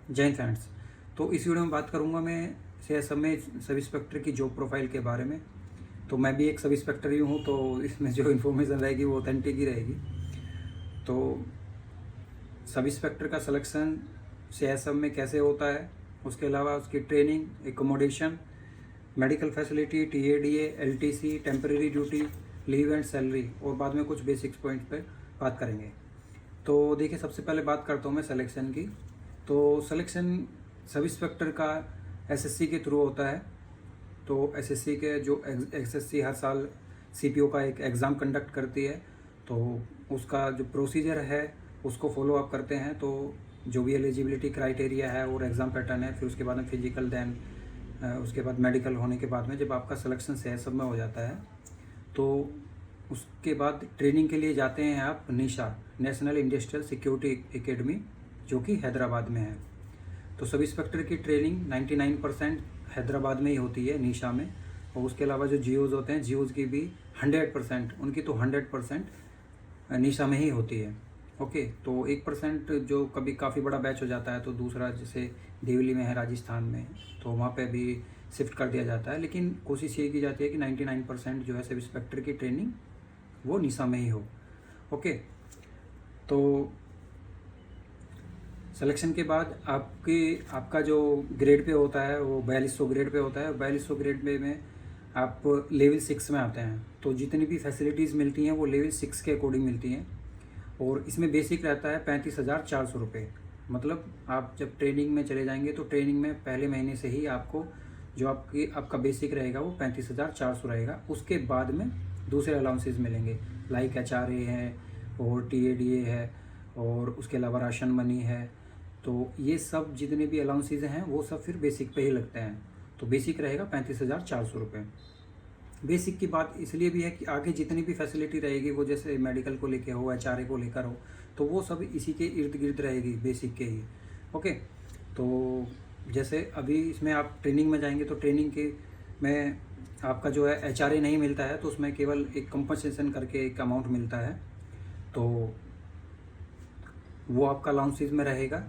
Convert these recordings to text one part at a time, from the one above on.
जय हिंद फ्रेंड्स। तो इस वीडियो में बात करूंगा मैं सीएसएफ में सब इंस्पेक्टर की जॉब प्रोफाइल के बारे में। तो मैं भी एक सब इंस्पेक्टर ही हूँ, तो इसमें जो इन्फॉर्मेशन रहेगी वो ऑथेंटिक ही रहेगी। तो सब इंस्पेक्टर का सिलेक्शन सीएसएफ में कैसे होता है, उसके अलावा उसकी training, accommodation, medical facility, TADA, LTC, temporary duty, leave and salary, और बाद में कुछ बेसिक्स पॉइंट पर बात करेंगे। तो देखिए, सबसे पहले बात करता हूँ मैं सिलेक्शन की। तो सिलेक्शन सब इंस्पेक्टर का एसएससी के थ्रू होता है। तो एसएससी के जो एसएससी हर साल सीपीओ का एक एग्ज़ाम कंडक्ट करती है, तो उसका जो प्रोसीजर है उसको फॉलो अप करते हैं। तो जो भी एलिजिबिलिटी क्राइटेरिया है और एग्ज़ाम पैटर्न है, फिर उसके बाद में फिजिकल, देन उसके बाद मेडिकल होने के बाद में जब आपका सिलेक्शन सीएसएफ में हो जाता है, तो उसके बाद ट्रेनिंग के लिए जाते हैं आप निशा, नेशनल इंडस्ट्रियल सिक्योरिटी एकेडमी, जो कि हैदराबाद में है। तो सब इंस्पेक्टर की ट्रेनिंग 99% हैदराबाद में ही होती है, निशा में। और उसके अलावा जो जीओज होते हैं, जीओज की भी 100%, उनकी तो 100% निशा में ही होती है। ओके, तो 1% जो कभी काफ़ी बड़ा बैच हो जाता है, तो दूसरा जैसे देवली में है राजस्थान में, तो वहाँ पे भी शिफ्ट कर दिया जाता है। लेकिन कोशिश ये की जाती है कि 99% जो है सब इंस्पेक्टर की ट्रेनिंग वो निशा में ही हो। ओके, तो सिलेक्शन के बाद आपका जो ग्रेड पे होता है वो 4200 ग्रेड पे होता है। 4200 ग्रेड में आप लेवल 6 में आते हैं। तो जितनी भी फैसिलिटीज़ मिलती हैं वो लेवल 6 के अकॉर्डिंग मिलती हैं। और इसमें बेसिक रहता है 35,400 रुपये। मतलब आप जब ट्रेनिंग में चले जाएंगे तो ट्रेनिंग में पहले महीने से ही आपको जो आपका बेसिक रहेगा वो 35,400 रहेगा। उसके बाद में दूसरे अलाउंसेस मिलेंगे, लाइक एचआरए है और टीएडीए है, और उसके अलावा राशन मनी है। तो ये सब जितने भी अलाउंसेज हैं वो सब फिर बेसिक पे ही लगते हैं। तो बेसिक रहेगा 35,400 रुपये। बेसिक की बात इसलिए भी है कि आगे जितनी भी फैसिलिटी रहेगी वो जैसे मेडिकल को लेकर हो, एचआरए को लेकर हो, तो वो सब इसी के इर्द गिर्द रहेगी, बेसिक के ही। ओके, तो जैसे अभी इसमें आप ट्रेनिंग में जाएंगे तो ट्रेनिंग के में आपका जो है एचआरए नहीं मिलता है, तो उसमें केवल एक कंपनसेशन करके एक अमाउंट मिलता है, तो वो आपका अलाउंसेज में रहेगा।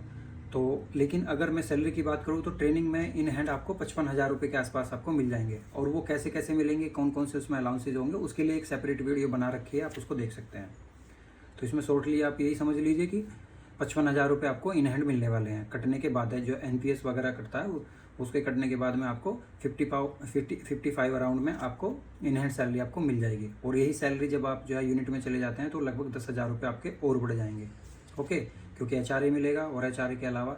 तो लेकिन अगर मैं सैलरी की बात करूँ तो ट्रेनिंग में इन हैंड आपको 55,000 रुपये के आसपास आपको मिल जाएंगे। और वो कैसे कैसे मिलेंगे, कौन कौन से उसमें अलाउंसेज होंगे, उसके लिए एक सेपरेट वीडियो बना रखी है, आप उसको देख सकते हैं। तो इसमें शॉर्टली आप यही समझ लीजिए कि 55,000 रुपये आपको इन हैंड मिलने वाले हैं। कटने के बाद है जो एनपीएस वगैरह कटता है उसके कटने के बाद में आपको 55 अराउंड में आपको इन हैंड सैलरी आपको मिल जाएगी। और यही सैलरी जब आप जो है यूनिट में चले जाते हैं तो लगभग 10,000 रुपये आपके और बढ़ जाएंगे। ओके, क्योंकि एचआरए मिलेगा और एचआरए के अलावा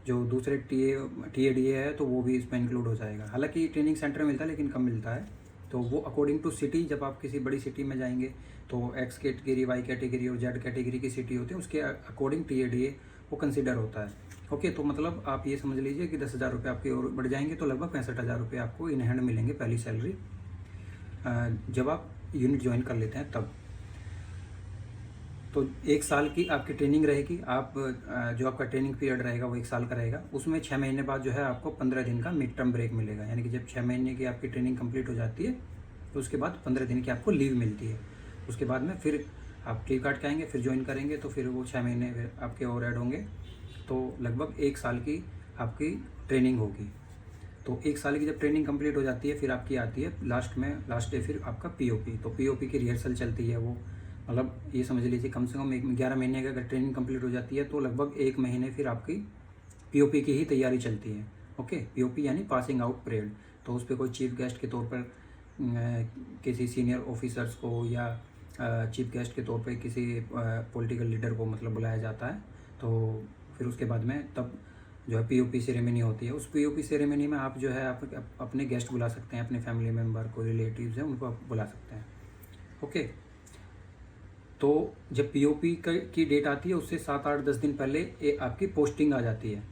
जो दूसरे टीएडीए है तो वो भी इसमें इंक्लूड हो जाएगा। हालांकि ट्रेनिंग सेंटर में मिलता है लेकिन कम मिलता है। तो वो अकॉर्डिंग टू सिटी, जब आप किसी बड़ी सिटी में जाएंगे तो एक्स कैटेगरी, वाई कैटेगरी और जेड कैटेगरी की सिटी होती है, उसके अकॉर्डिंग टीएडीए वो कंसिडर होता है। ओके, तो मतलब आप ये समझ लीजिए कि 10,000 रुपये आपके और बढ़ जाएंगे, तो लगभग 65,000 रुपये आपको इन हैंड मिलेंगे पहली सैलरी जब आप यूनिट ज्वाइन कर लेते हैं तब। तो 1 साल की आपकी ट्रेनिंग रहेगी। आप जो आपका ट्रेनिंग पीरियड रहेगा वो 1 साल का रहेगा। उसमें 6 महीने बाद जो है आपको 15 दिन का मिड टर्म ब्रेक मिलेगा। यानी कि जब 6 महीने की आपकी ट्रेनिंग कंप्लीट हो जाती है तो उसके बाद 15 दिन की आपको लीव मिलती है। उसके बाद में फिर आप लीव काट के आएंगे, फिर ज्वाइन करेंगे, तो फिर वो 6 महीने फिर आपके और ऐड होंगे। तो लगभग 1 साल की आपकी ट्रेनिंग होगी। तो 1 साल की जब ट्रेनिंग कंप्लीट हो जाती है फिर आपकी आती है लास्ट डे फिर आपका पीओपी। तो पीओपी की रिहर्सल चलती है, वो मतलब ये समझ लीजिए कम से कम 11 महीने की अगर ट्रेनिंग कंप्लीट हो जाती है तो लगभग 1 महीने फिर आपकी पीओपी की ही तैयारी चलती है। ओके, पीओपी यानी पासिंग आउट परेड। तो उस पर कोई चीफ गेस्ट के तौर पर किसी सीनियर ऑफिसर्स को या चीफ गेस्ट के तौर पर किसी पॉलिटिकल लीडर को मतलब बुलाया जाता है। तो फिर उसके बाद में तब जो है पीओपी सेरेमनी होती है। उस पीओपी सेरेमनी में आप जो है आप अपने गेस्ट बुला सकते हैं, अपने फैमिली मेम्बर, कोई रिलेटिव्स हैं उनको आप बुला सकते हैं। ओके, तो जब पीओपी की डेट आती है उससे 7, 8, 10 दिन पहले आपकी पोस्टिंग आ जाती है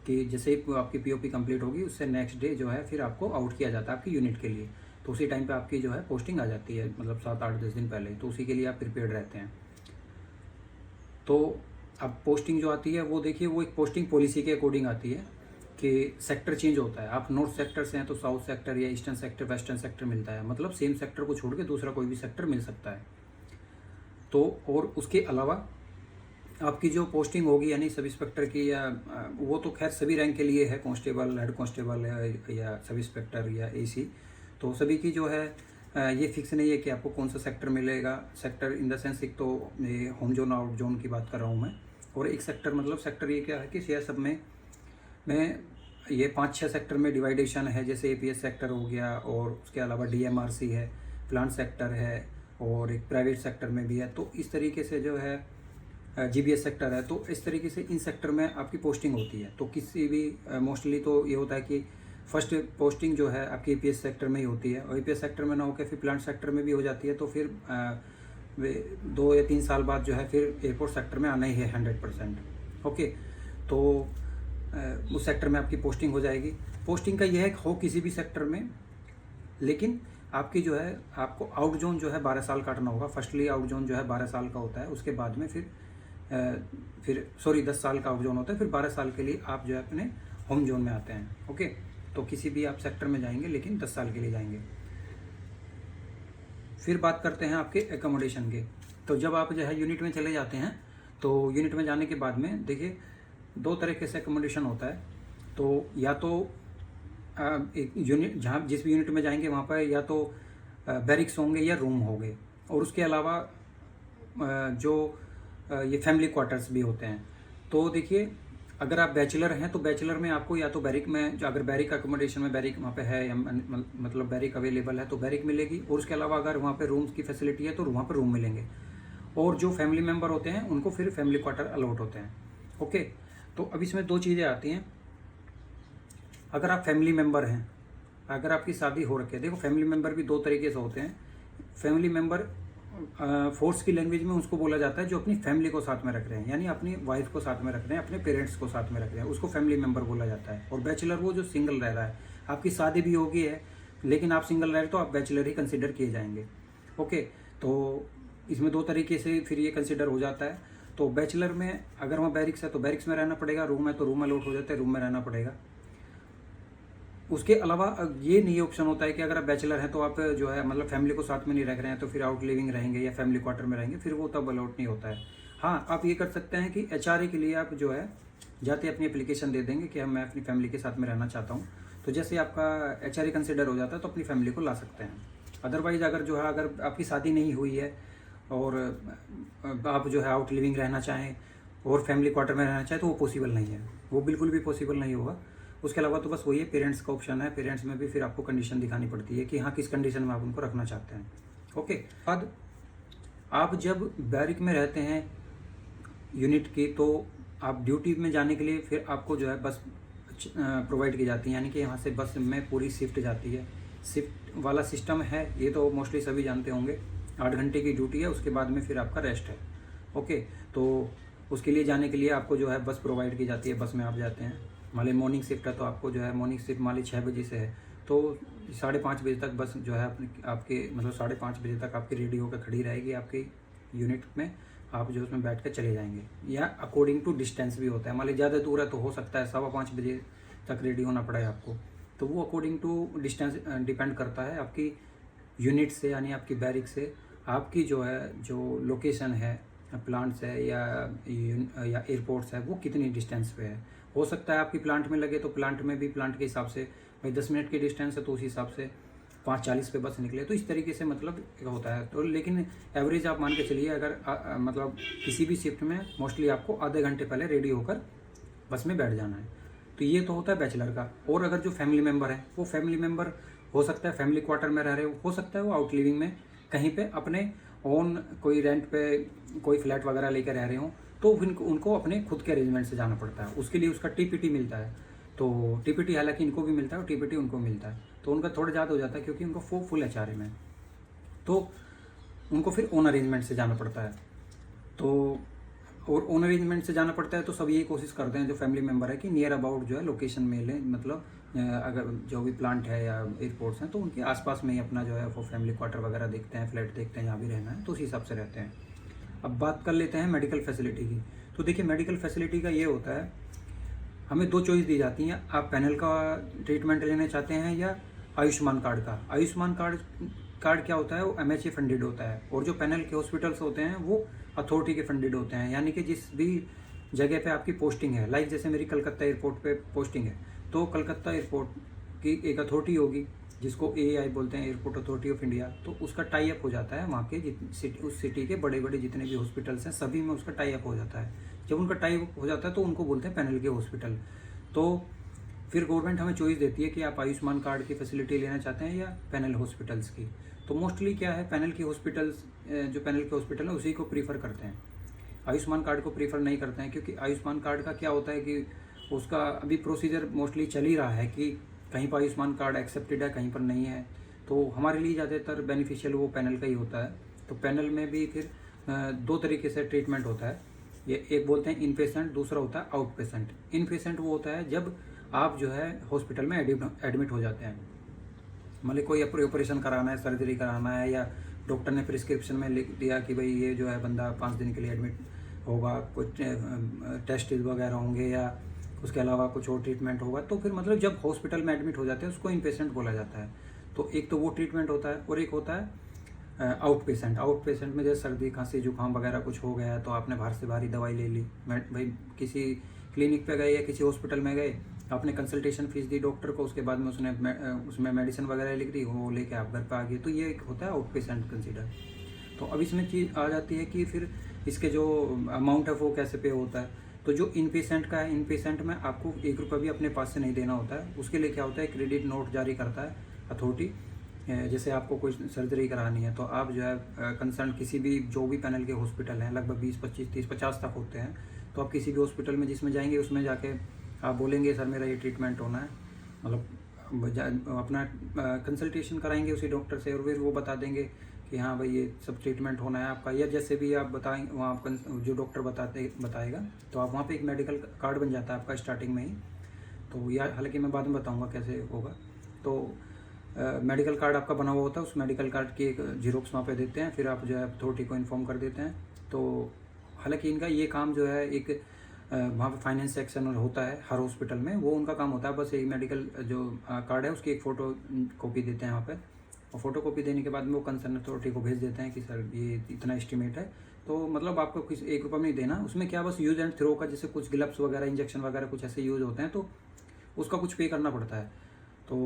कि जैसे ही आपकी पीओपी कंप्लीट होगी उससे नेक्स्ट डे जो है फिर आपको आउट किया जाता है आपकी यूनिट के लिए। तो उसी टाइम पे आपकी जो है पोस्टिंग आ जाती है, मतलब 7, 8, 10 दिन पहले। तो उसी के लिए आप प्रिपेयर्ड रहते हैं। तो अब पोस्टिंग जो आती है वो देखिए, वो एक पोस्टिंग पॉलिसी के अकॉर्डिंग आती है कि सेक्टर चेंज होता है। आप नॉर्थ सेक्टर से हैं तो साउथ सेक्टर या ईस्टर्न सेक्टर, वेस्टर्न सेक्टर मिलता है। मतलब सेम सेक्टर को छोड़ के दूसरा कोई भी सेक्टर मिल सकता है। तो और उसके अलावा आपकी जो पोस्टिंग होगी यानी सब इंस्पेक्टर की या वो तो खैर सभी रैंक के लिए है, कांस्टेबल, हेड कांस्टेबल या सब इंस्पेक्टर या एसी, तो सभी की जो है ये फिक्स नहीं है कि आपको कौन सा सेक्टर मिलेगा। सेक्टर इन द सेंस एक तो ये होम जोन आउट जोन की बात कर रहा हूँ मैं, और एक सेक्टर मतलब सेक्टर ये क्या है कि शेयर सब में ये 5-6 सेक्टर में डिवाइडेशन है, जैसे एपीएस सेक्टर हो गया और उसके अलावा डीएमआरसी है, प्लांट सेक्टर है और एक प्राइवेट सेक्टर में भी है। तो इस तरीके से जो है जीबीएस सेक्टर है, तो इस तरीके से इन सेक्टर में आपकी पोस्टिंग होती है। तो किसी भी मोस्टली तो ये होता है कि फर्स्ट पोस्टिंग जो है आपकी एपीएस सेक्टर में ही होती है, और एपीएस सेक्टर में ना होकर फिर प्लांट सेक्टर में भी हो जाती है, तो फिर 2 या 3 साल बाद जो है फिर एयरपोर्ट सेक्टर में आना ही है 100%। ओके, तो उस सेक्टर में आपकी पोस्टिंग हो जाएगी। पोस्टिंग का यह है हो किसी भी सेक्टर में, लेकिन आपकी जो है आपको आउट जोन जो है 12 साल काटना होगा। फर्स्टली आउट जोन जो है 12 साल का होता है, उसके बाद में फिर 10 साल का आउट जोन होता है, फिर 12 साल के लिए आप जो है अपने होम जोन में आते हैं। ओके, तो किसी भी आप सेक्टर में जाएंगे लेकिन 10 साल के लिए जाएंगे। फिर बात करते हैं आपके एकोमोडेशन के। तो जब आप जो है यूनिट में चले जाते हैं, तो यूनिट में जाने के बाद में देखिए 2 तरीके से एकोमोडेशन होता है। तो या तो एक यूनिट जहाँ जिस भी यूनिट में जाएंगे वहाँ पर या तो बैरिक्स होंगे या रूम होंगे, और उसके अलावा जो ये फैमिली क्वार्टर्स भी होते हैं। तो देखिए अगर आप बैचलर हैं तो बैचलर में आपको या तो बैरिक में, जो अगर बैरिक अकोमोडेशन में बैरिक वहाँ पे है या मतलब बैरिक अवेलेबल है तो बैरिक मिलेगी, और उसके अलावा अगर वहाँ पे रूम्स की फैसिलिटी है तो वहाँ पर रूम मिलेंगे, और जो फैमिली मेम्बर होते हैं उनको फिर फैमिली क्वार्टर अलॉट होते हैं। ओके, तो अब इसमें 2 चीज़ें आती हैं। अगर आप फैमिली मेम्बर हैं, अगर आपकी शादी हो रखी है, देखो फैमिली मेम्बर भी 2 तरीके से होते हैं। फैमिली मेम्बर फोर्स की लैंग्वेज में उसको बोला जाता है जो अपनी फैमिली को साथ में रख रहे हैं, यानी अपनी वाइफ को साथ में रख रहे हैं, अपने पेरेंट्स को साथ में रख रहे हैं, उसको फैमिली मेम्बर बोला जाता है। और बैचलर वो जो सिंगल रह रहा है, आपकी शादी भी होगी है लेकिन आप सिंगल रह रहे तो आप बैचलर ही कंसिडर किए जाएंगे। ओके, तो इसमें 2 तरीके से फिर ये कंसिडर हो जाता है। तो बैचलर में अगर वहाँ बैरिक्स है तो बैरिक्स में रहना पड़ेगा, रूम है तो रूम अलॉट हो जाता है, रूम में रहना पड़ेगा। उसके अलावा ये नहीं ऑप्शन होता है कि अगर आप बैचलर हैं तो आप जो है मतलब फैमिली को साथ में नहीं रख रहे हैं तो फिर आउट लिविंग रहेंगे या फैमिली क्वार्टर में रहेंगे, फिर वो तब अलॉट नहीं होता है। हाँ, आप ये कर सकते हैं कि एचआरए के लिए आप जो है जाते अपनी एप्लीकेशन दे देंगे कि मैं अपनी फैमिली के साथ में रहना चाहता हूँ, तो जैसे आपका एचआरए कंसिडर हो जाता है तो अपनी फैमिली को ला सकते हैं। अदरवाइज अगर जो है अगर आपकी शादी नहीं हुई है और आप जो है आउट लिविंग रहना चाहें और फैमिली क्वार्टर में रहना चाहें तो वो पॉसिबल नहीं है, वो बिल्कुल भी पॉसिबल नहीं होगा। उसके अलावा तो बस वही है, पेरेंट्स का ऑप्शन है। पेरेंट्स में भी फिर आपको कंडीशन दिखानी पड़ती है कि हाँ किस कंडीशन में आप उनको रखना चाहते हैं। ओके, बाद आप जब बैरिक में रहते हैं यूनिट की, तो आप ड्यूटी में जाने के लिए फिर आपको जो है बस प्रोवाइड की जाती है, यानी कि यहाँ से बस में पूरी शिफ्ट जाती है। शिफ्ट वाला सिस्टम है, ये तो मोस्टली सभी जानते होंगे। 8 घंटे की ड्यूटी है, उसके बाद में फिर आपका रेस्ट है। ओके, तो उसके लिए जाने के लिए आपको जो है बस प्रोवाइड की जाती है, बस में आप जाते हैं। मान ली मॉर्निंग शिफ्ट है तो आपको जो है मॉर्निंग शिफ्ट मान ली 6 बजे से है तो 5:30 बजे तक बस जो है आपके मतलब 5:30 बजे तक आपकी रेडी होकर खड़ी रहेगी आपकी यूनिट में, आप जो उसमें बैठ कर चले जाएंगे। या अकॉर्डिंग टू डिस्टेंस भी होता है, मान ली ज़्यादा दूर है तो हो सकता है 5:15 बजे तक रेडी होना पड़े आपको, तो वो अकॉर्डिंग टू डिस्टेंस डिपेंड करता है आपकी यूनिट से, यानी आपकी बैरिक से आपकी जो है जो लोकेशन है, प्लांट्स है या एयरपोर्ट्स है, वो कितनी डिस्टेंस पे है। हो सकता है आपकी प्लांट में लगे तो प्लांट में भी प्लांट के हिसाब से भाई 10 मिनट की डिस्टेंस है तो उस हिसाब से 5:40 पे बस निकले, तो इस तरीके से मतलब होता है। तो लेकिन एवरेज आप मान के चलिए अगर मतलब किसी भी शिफ्ट में मोस्टली आपको आधे घंटे पहले रेडी होकर बस में बैठ जाना है। तो ये तो होता है बैचलर का। और अगर जो फैमिली मेम्बर है वो फैमिली मेम्बर हो सकता है फैमिली क्वार्टर में रह रहे हो सकता है वो आउट लिविंग में कहीं पे अपने ओन कोई रेंट पे कोई फ्लैट वगैरह लेकर रह रहे हो, तो उनको अपने खुद के अरेंजमेंट से जाना पड़ता है। उसके लिए उसका टीपीटी मिलता है, तो टीपीटी हालांकि इनको भी मिलता है और टीपीटी उनको मिलता है, तो उनका थोड़ा ज़्यादा हो जाता है क्योंकि उनको फुल एचआरए में, तो उनको फिर ओन अरेंजमेंट से जाना पड़ता है। तो और ओन अरेंजमेंट से जाना पड़ता है तो सब यही कोशिश करते हैं जो फैमिली मेम्बर है कि नियर अबाउट जो है लोकेशन में लें, मतलब अगर जो भी प्लांट है या एयरपोर्ट्स हैं तो उनके आसपास में ही अपना जो है वो फैमिली क्वार्टर वगैरह देखते हैं, फ्लैट देखते हैं, जहाँ भी रहना है तो उस हिसाब से रहते हैं। अब बात कर लेते हैं मेडिकल फैसिलिटी की। तो देखिए मेडिकल फैसिलिटी का ये होता है, हमें 2 चॉइस दी जाती हैं, आप पैनल का ट्रीटमेंट लेना चाहते हैं या आयुष्मान कार्ड का। आयुष्मान कार्ड क्या होता है, वो MHA फंडेड होता है, और जो पैनल के हॉस्पिटल्स होते हैं वो अथॉरिटी के फंडेड होते हैं, यानी कि जिस भी जगह पे आपकी पोस्टिंग है, लाइक जैसे मेरी कलकत्ता एयरपोर्ट पे पोस्टिंग है, तो कलकत्ता एयरपोर्ट की एक अथॉरिटी होगी जिसको एआई बोलते हैं, एयरपोर्ट अथॉरिटी ऑफ इंडिया, तो उसका टाई अप हो जाता है वहाँ के उस सिटी के बड़े बड़े जितने भी हॉस्पिटल्स हैं सभी में उसका टाई अप हो जाता है। जब उनका टाई अप हो जाता है तो उनको बोलते हैं पैनल के हॉस्पिटल। तो फिर गवर्नमेंट हमें चॉइस देती है कि आप आयुष्मान कार्ड की फैसिलिटी लेना चाहते हैं या पैनल हॉस्पिटल्स की। तो मोस्टली क्या है, पैनल की हॉस्पिटल्स, जो पैनल के हॉस्पिटल है उसी को प्रीफर करते हैं, आयुष्मान कार्ड को प्रीफर नहीं करते हैं, क्योंकि आयुष्मान कार्ड का क्या होता है कि उसका अभी प्रोसीजर मोस्टली चल ही रहा है कि कहीं पर आयुष्मान कार्ड एक्सेप्टेड है, कहीं पर नहीं है। तो हमारे लिए ज़्यादातर बेनिफिशियल वो पैनल का ही होता है। तो पैनल में भी फिर दो तरीके से ट्रीटमेंट होता है, ये एक बोलते हैं इन पेशेंट, दूसरा होता है आउट पेशेंट। इन पेशेंट वो होता है जब आप जो है हॉस्पिटल में एडमिट हो जाते हैं, मतलब कोई ऑपरेशन कराना है, सर्जरी कराना है, या डॉक्टर ने प्रिस्क्रिप्शन में लिख दिया कि भाई ये जो है बंदा 5 दिन के लिए एडमिट होगा, कुछ टेस्ट वगैरह होंगे या उसके अलावा कुछ और ट्रीटमेंट होगा, तो फिर मतलब जब हॉस्पिटल में एडमिट हो जाते हैं उसको इन पेशेंट बोला जाता है। तो एक तो वो ट्रीटमेंट होता है, और एक होता है आउट पेशेंट। आउट पेशेंट में जैसे सर्दी खांसी जुकाम वगैरह कुछ हो गया तो आपने बाहर से बाहरी दवाई ले ली, भाई किसी क्लिनिक पे गए या किसी हॉस्पिटल में गए, आपने कंसल्टेशन फीस दी डॉक्टर को, उसके बाद में उसमें मेडिसिन वगैरह लिख दी, वो लेके आप घर पे आ गए, तो ये एक होता है आउट पेशेंट कंसिडर। तो अब इसमें चीज़ आ जाती है कि फिर इसके जो अमाउंट है वो कैसे पे होता है। तो जो इन पेशेंट का है, इन पेशेंट में आपको 1 रुपये भी अपने पास से नहीं देना होता है। उसके लिए क्या होता है, क्रेडिट नोट जारी करता है अथॉरिटी। जैसे आपको कोई सर्जरी करानी है तो आप जो है कंसर्न किसी भी जो भी पैनल के हॉस्पिटल हैं, लगभग 20, 25, 30, 50 तक होते हैं, तो आप किसी भी हॉस्पिटल में जिसमें जाएंगे उसमें जाके आप बोलेंगे सर मेरा ये ट्रीटमेंट होना है, मतलब अपना कंसल्टेशन कराएंगे उसी डॉक्टर से, और फिर वो बता देंगे कि हाँ भाई ये सब ट्रीटमेंट होना है आपका, या जैसे भी आप बताएंगे वहाँ जो डॉक्टर बताएगा, तो आप वहाँ पे एक मेडिकल कार्ड बन जाता है आपका स्टार्टिंग में ही। तो यह हालांकि मैं बाद में बताऊँगा कैसे होगा। तो मेडिकल कार्ड आपका बना हुआ होता है, उस मेडिकल कार्ड की एक जीरोक्स वहाँ पे देते हैं, फिर आप जो है अथॉरिटी को इन्फॉर्म कर देते हैं। तो हालांकि इनका ये काम जो है एक वहाँ पे फाइनेंस सेक्शन होता है हर हॉस्पिटल में, वो उनका काम होता है, बस एक मेडिकल जो कार्ड है उसकी एक फ़ोटो कॉपी देते हैं वहाँ पे, और फोटो कॉपी देने के बाद में वो कंसर्न अथॉरिटी को भेज देते हैं कि सर ये इतना एस्टिमेट है। तो मतलब आपको किसी 1 रुपये में नहीं देना, उसमें क्या बस यूज़ एंड थ्रो का, जैसे कुछ ग्लव्स वगैरह इंजेक्शन वगैरह कुछ ऐसे यूज़ होते हैं तो उसका कुछ पे करना पड़ता है। तो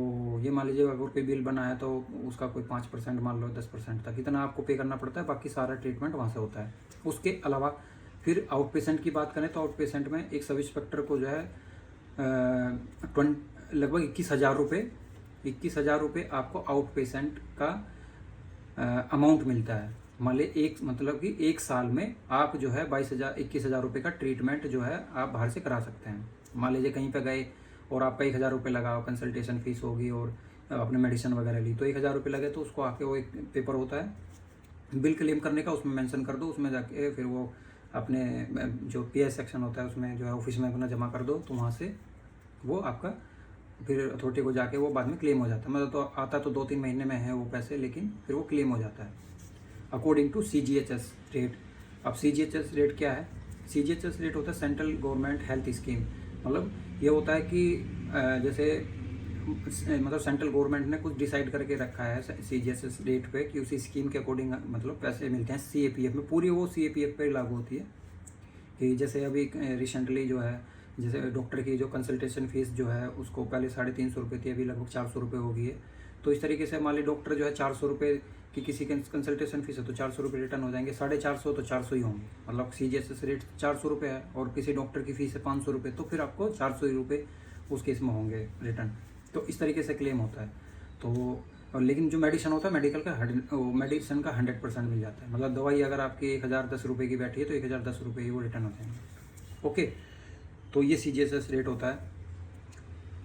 ये मान लीजिए अगर कोई बिल बना है तो उसका कोई 5% मान लो 10% तक इतना आपको पे करना पड़ता है, बाकी सारा ट्रीटमेंट वहाँ से होता है। उसके अलावा फिर आउट पेशेंट की बात करें तो आउट पेशेंट में एक सब इंस्पेक्टर को जो है लगभग 21,000 रुपये आपको आउट पेशेंट का अमाउंट मिलता है। मान लीजिए एक मतलब कि 1 साल में आप जो है 21,000 रुपये का ट्रीटमेंट जो है आप बाहर से करा सकते हैं। मान लीजिए कहीं पे गए और आपका 1,000 रुपये लगा, कंसल्टेशन फीस होगी और आपने मेडिसिन वगैरह ली, तो 1,000 रुपये लगे तो उसको आके वो एक पेपर होता है बिल क्लेम करने का, उसमें मेंशन कर दो, उसमें जाके फिर वो अपने जो पीएस सेक्शन होता है उसमें जो है ऑफिस में अपना जमा कर दो, तो वहाँ से वो आपका फिर अथॉरिटी को जाके वो बाद में क्लेम हो जाता है। मतलब तो आता तो 2-3 महीने में है वो पैसे, लेकिन फिर वो क्लेम हो जाता है अकॉर्डिंग टू CGHS रेट। अब CGHS रेट क्या है? CGHS रेट होता है सेंट्रल गवर्नमेंट हेल्थ स्कीम। मतलब ये होता है कि जैसे मतलब सेंट्रल गवर्नमेंट ने कुछ डिसाइड करके रखा है CGHS रेट पे कि उसी स्कीम के अकॉर्डिंग मतलब पैसे मिलते हैं CAPF में, पूरी वो CAPF पे लागू होती है। कि जैसे अभी रिसेंटली जो है जैसे डॉक्टर की जो कंसल्टेशन फीस जो है उसको पहले 350 रुपये थी, अभी लगभग 400 रुपये हो गई है। तो इस तरीके से मान ली डॉक्टर जो है 400 रुपये की किसी कंसल्टेशन फीस है तो 400 रुपये रिटर्न हो जाएंगे, 450 तो 400 ही होंगे। मतलब CGHS रेट 400 रुपये है और किसी डॉक्टर की फीस है 500 रुपये, तो फिर आपको 400 रुपये उस केस में होंगे रिटर्न। तो इस तरीके से क्लेम होता है। तो और लेकिन जो मेडिसिन होता है मेडिसिन का 100% मिल जाता है। मतलब दवाई अगर आपकी 1,010 रुपये की बैठी है तो 1,010 रुपये ही वो रिटर्न हो जाएंगे। ओके, तो ये CGHS रेट होता है।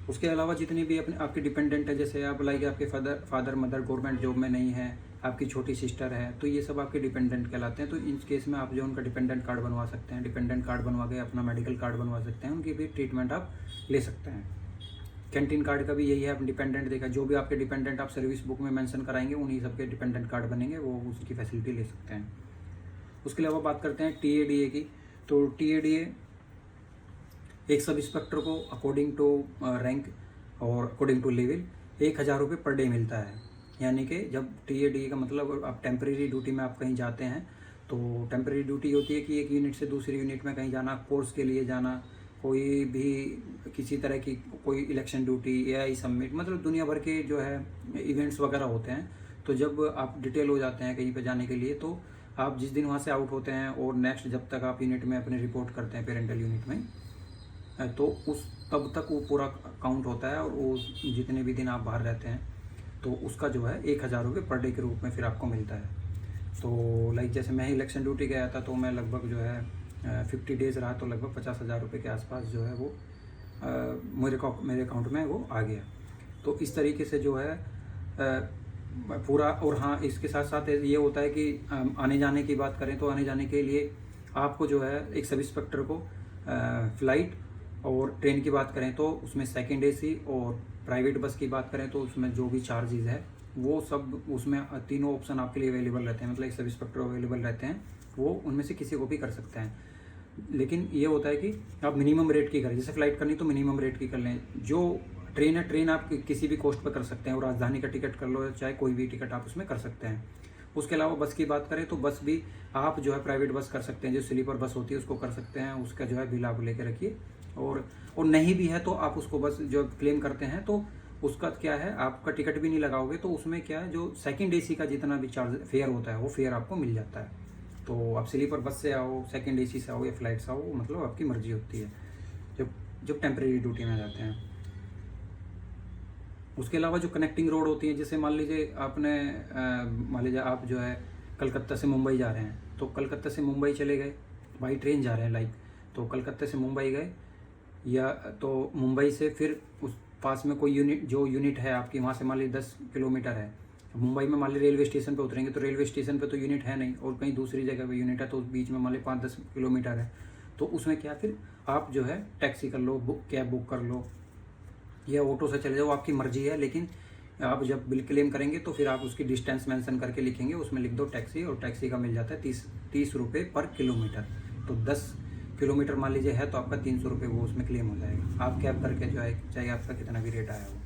उसके अलावा जितनी भी अपने आपके डिपेंडेंट है, जैसे आप लाइक आपके फादर मदर गवर्नमेंट जॉब में नहीं है, आपकी छोटी सिस्टर है, तो ये सब आपके डिपेंडेंट कहलाते हैं। तो इस केस में आप जो उनका डिपेंडेंट कार्ड बनवा सकते हैं, डिपेंडेंट कार्ड बनवा के अपना मेडिकल कार्ड बनवा सकते हैं, उनकी भी ट्रीटमेंट आप ले सकते हैं। कैंटीन कार्ड का भी यही है, आप डिपेंडेंट देखा जो भी आपके डिपेंडेंट आप सर्विस बुक में मेंशन कराएंगे उन्हीं सबके डिपेंडेंट कार्ड बनेंगे, वो उसकी फैसिलिटी ले सकते हैं। उसके अलावा बात करते हैं TADA की। तो TADA एक सब इंस्पेक्टर को अकॉर्डिंग टू रैंक और अकॉर्डिंग टू लेवल 1,000 रुपये पर डे मिलता है। यानी कि जब TADA का मतलब आप टेम्परेरी ड्यूटी में आप कहीं जाते हैं तो टेम्परेरी ड्यूटी होती है कि एक यूनिट से दूसरी यूनिट में कहीं जाना, कोर्स के लिए जाना, कोई भी किसी तरह की कोई इलेक्शन ड्यूटी, एआई सबमिट, मतलब दुनिया भर के जो है इवेंट्स वगैरह होते हैं। तो जब आप डिटेल हो जाते हैं कहीं पे जाने के लिए, तो आप जिस दिन वहाँ से आउट होते हैं और नेक्स्ट जब तक आप यूनिट में अपने रिपोर्ट करते हैं पेरेंटल यूनिट में, तो उस तब तक वो पूरा काउंट होता है, और वो जितने भी दिन आप बाहर रहते हैं तो उसका जो है 1,000 रुपये पर डे के रूप में फिर आपको मिलता है। तो लाइक जैसे मैं ही इलेक्शन ड्यूटी गया था, तो मैं लगभग जो है 50 डेज़ रहा, तो लगभग 50,000 रुपये के आसपास जो है वो मेरे अकाउंट में वो आ गया। तो इस तरीके से जो है पूरा। और हाँ, इसके साथ साथ ये होता है कि आने जाने की बात करें तो आने जाने के लिए आपको जो है एक सब इंस्पेक्टर को फ़्लाइट और ट्रेन की बात करें तो उसमें सेकंड एसी, और प्राइवेट बस की बात करें तो उसमें जो भी चार्जेस है वो सब, उसमें तीनों ऑप्शन आपके लिए अवेलेबल रहते हैं। मतलब एक सब इंस्पेक्टर अवेलेबल रहते हैं, वो उनमें से किसी को भी कर सकते हैं। लेकिन ये होता है कि आप मिनिमम रेट की करें, जैसे फ़्लाइट करनी तो मिनिमम रेट की कर लें। जो ट्रेन है, ट्रेन आप किसी भी कॉस्ट पर कर सकते हैं, और राजधानी का टिकट कर लो, चाहे कोई भी टिकट आप उसमें कर सकते हैं। उसके अलावा बस की बात करें तो बस भी आप जो है प्राइवेट बस कर सकते हैं, जो स्लीपर बस होती है उसको कर सकते हैं। उसका जो है बिल आप लेके रखिए, और नहीं भी है तो आप उसको बस जो क्लेम करते हैं तो उसका क्या है, आपका टिकट भी नहीं लगाओगे तो उसमें क्या है, जो सेकंड एसी का जितना भी चार्ज फेयर होता है वो फेयर आपको मिल जाता है। तो आप स्लीपर बस से आओ, सेकंड एसी से आओ या फ्लाइट से आओ, मतलब आपकी मर्जी होती है जब जब टेम्परेरी ड्यूटी में जाते हैं। उसके अलावा जो कनेक्टिंग रोड होती है, जैसे मान लीजिए आप जो है कलकत्ता से मुंबई जा रहे हैं, तो कलकत्ता से मुंबई चले गए, बाई ट्रेन जा रहे हैं लाइक, तो कलकत्ता से मुंबई गए, या तो मुंबई से फिर उस पास में कोई यूनिट है आपकी, वहाँ से मान लीजिए 10 किलोमीटर है। मुंबई में मान लीजिए रेलवे स्टेशन पे उतरेंगे, तो रेलवे स्टेशन पे तो यूनिट है नहीं, और कहीं दूसरी जगह पे यूनिट है, तो बीच में मान लीजिए 5-10 किलोमीटर है। तो उसमें क्या, फिर आप जो है टैक्सी कर लो, कैब बुक कर लो, या ऑटो से चले जाओ, आपकी मर्जी है। लेकिन आप जब बिल क्लेम करेंगे तो फिर आप उसकी डिस्टेंस मेंशन करके लिखेंगे, उसमें लिख दो टैक्सी, और टैक्सी का मिल जाता है 30 रुपये पर किलोमीटर। तो 10 किलोमीटर मान लीजिए है तो आपका 300 रुपये वो उसमें क्लेम हो जाएगा, आप कैब करके जो है, चाहे आपका कितना भी रेट आया हो।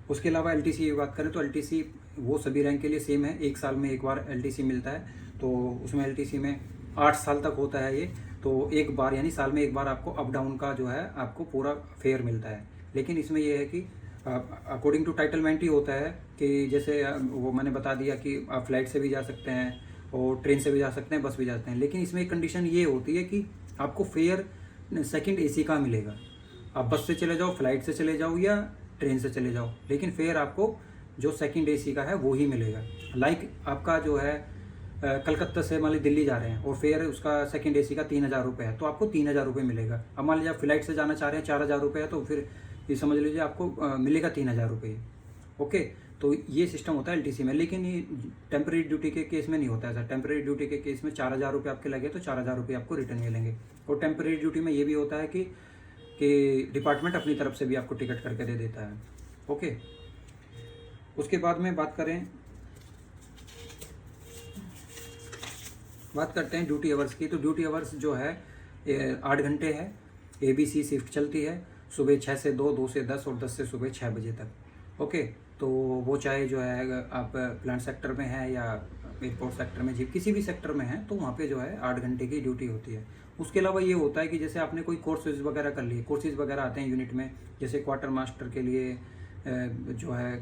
उसके अलावा एलटीसी की बात करें तो एलटीसी वो सभी रैंक के लिए सेम है, 1 साल में एक बार एलटीसी मिलता है। तो उसमें एलटीसी में 8 साल तक होता है ये, तो एक बार यानी साल में एक बार आपको अप डाउन का जो है आपको पूरा फेयर मिलता है। लेकिन इसमें यह है कि अकॉर्डिंग टू टाइटलमेंट ही होता है कि जैसे वो मैंने बता दिया कि आप फ्लाइट से भी जा सकते हैं, और ट्रेन से भी जा सकते हैं, बस भी जा सकते हैं। लेकिन इसमें एक कंडीशन ये होती है कि आपको फेयर सेकंड एसी का मिलेगा। आप बस से चले जाओ, फ्लाइट से चले जाओ, या ट्रेन से चले जाओ, लेकिन फेयर आपको जो सेकंड एसी का है वो ही मिलेगा। लाइक आपका जो है कलकत्ता से मान लीजिए दिल्ली जा रहे हैं, और फेयर उसका सेकंड एसी का 3,000 रुपये है, तो आपको 3,000 रुपये मिलेगा। अब मान लीजिए आप फ्लाइट से जाना चाह रहे हैं, 4,000 रुपये है, तो फिर ये समझ लीजिए आपको मिलेगा 3,000 रुपये। ओके, तो ये सिस्टम होता है एलटीसी में। लेकिन ये टेम्परेरी ड्यूटी के केस में नहीं होता है सर। टेम्परेरी ड्यूटी के केस में 4,000 रुपये आपके लगे तो 4,000 रुपये आपको रिटर्न मिलेंगे। और टेम्परेरी ड्यूटी में ये भी होता है कि डिपार्टमेंट अपनी तरफ से भी आपको टिकट करके दे देता है। ओके, उसके बाद में बात करते हैं ड्यूटी आवर्स की। तो ड्यूटी आवर्स जो है 8 घंटे है। ABC शिफ्ट चलती है, सुबह 6 से 2, 2 से 10, और 10 से सुबह 6 बजे तक। ओके, तो वो चाहे जो है आप प्लांट सेक्टर में हैं या एयरपोर्ट सेक्टर में, किसी भी सेक्टर में हैं, तो वहाँ पे जो है 8 घंटे की ड्यूटी होती है। उसके अलावा ये होता है कि जैसे आपने कोई कोर्सेज वगैरह कर लिए, कोर्सेज वगैरह आते हैं यूनिट में, जैसे क्वार्टर मास्टर के लिए जो है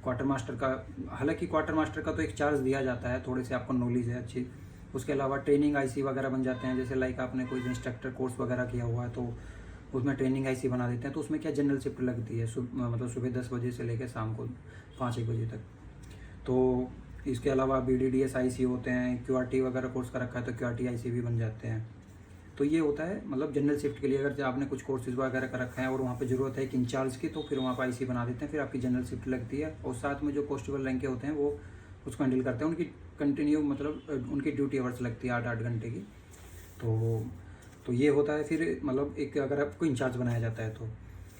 क्वार्टर मास्टर का, हालांकि क्वार्टर मास्टर का तो एक चार्ज दिया जाता है, थोड़े से आपको नॉलेज है अच्छी। उसके अलावा ट्रेनिंग IC वगैरह बन जाते हैं, जैसे लाइक आपने कोई इंस्ट्रक्टर कोर्स वगैरह किया हुआ है तो उसमें ट्रेनिंग IC बना देते हैं। तो उसमें क्या जनरल शिफ्ट लगती है, मतलब सुबह 10 बजे से लेकर शाम को 5-1 बजे तक। तो इसके अलावा BDDS IC होते हैं, QRT वगैरह कोर्स का रखा है तो QRT IC भी बन जाते हैं। तो ये होता है मतलब जनरल शिफ्ट के लिए। अगर आपने कुछ कोर्सेज वगैरह का रखा है और वहाँ पे ज़रूरत है कि इंचार्ज की, तो फिर वहाँ पर IC बना देते हैं, फिर आपकी जनरल शिफ्ट लगती है। और साथ में जो कॉन्स्टेबल रैंक के होते हैं वो उसको हैंडल करते हैं, उनकी कंटिन्यू मतलब उनकी ड्यूटी आवर्स लगती है 8-8 घंटे की। तो ये होता है फिर मतलब एक, अगर आपको इंचार्ज बनाया जाता है तो।